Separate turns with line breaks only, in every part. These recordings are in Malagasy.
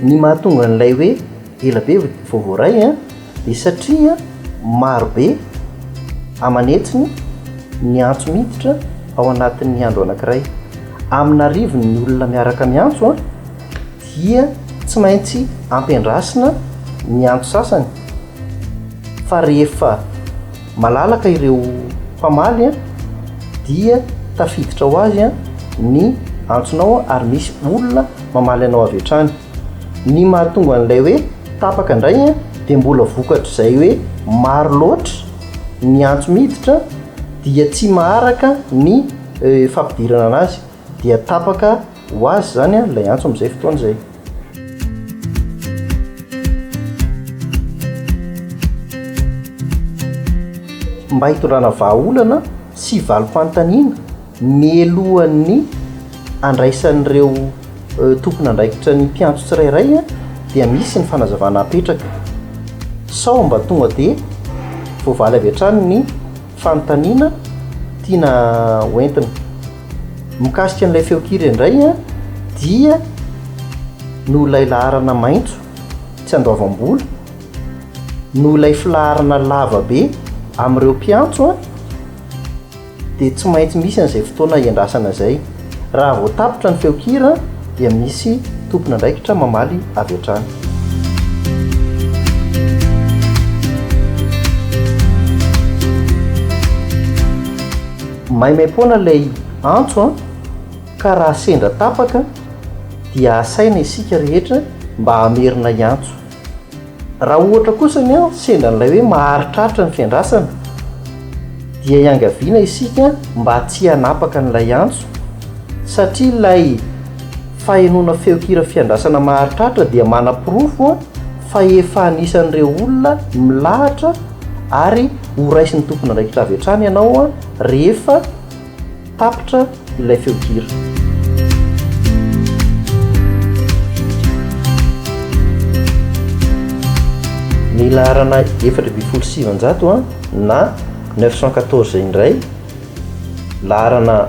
Ny mahatonga an'ilay hoe ela be voavoaray dia satria marobe amanetsiny ny antso miditra ao anatin'ny andro anankiray. Amina rivony ny olona miaraka miantso dia tsy maintsy ampiandrasina ny antso sasany, fa rehefa malalaka ireo mpamaly dia tafiditra ho azy ny antsonao ary misy olona mamaly anao avy hatrany. Ny mahatonga an'ilay hoe tapaka indray dia mbola vokatra izay hoe maro loatra ny antso miditra dia tsy maharaka ny fampidirana anazy, dia tapaka ho azy zany ilay antso amin'izay fotoana izay. Mba hitondrana vahaolana sy valim-panontaniana mialohan'ny andraisan'ireo tompona andraikitra ny mpiantso tsirairay dia misy ny fanazavana apetraka sao mba tonga dia voavaly avy hatrany ny fanontaniana tiana hoentina. Mikasika an'ilay feokira indray dia no ilay laharana maintso tsy andoavam-bola, no ilay filaharana lava be amin'ireo mpiantso dia tsy maintsy misy an'izay fotoana iandrasana izay. Raha vao tapitra ny feokira dia misy tompona andraikitra mamaly avy hatrany. Maimaimpoana ilay antso ka raha sendra tapaka dia asaina isika rehetra mba hamerina iantso. Raha ohatra kosa ny sendra n'ilay hoe maharitraritra ny fiandrasana dia iangaviana isika mba tsy hanapaka n'ilay antso, satria ilay fahenoana feokira fiandrasana maharitraritra dia manam-pirofo fa efa anisan'ireo olona milahatra ary horaisin'ny tompona andraikitra avy hatrany ianao rehefa tapitra ilay feokira. Ny laharana 4,700 na 914 indray, laharana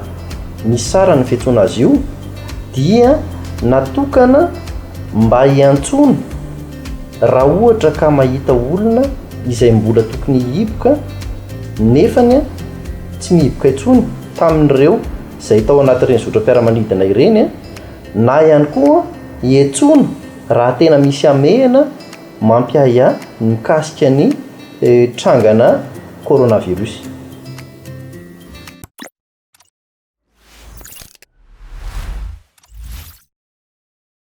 misy sara ny fiantsoana azy io, dia natokana mba hiantsona raha ohatra ka mahita olona izay mbola tokony hihiboka nefany tsy mihiboka intsony tamin'ireo izay tao anatin'ireny zotram-piaramanidina ireny, na ihany koa hiantsona raha tena misy amehana mampiaya mikasika ny trangana coronavirus.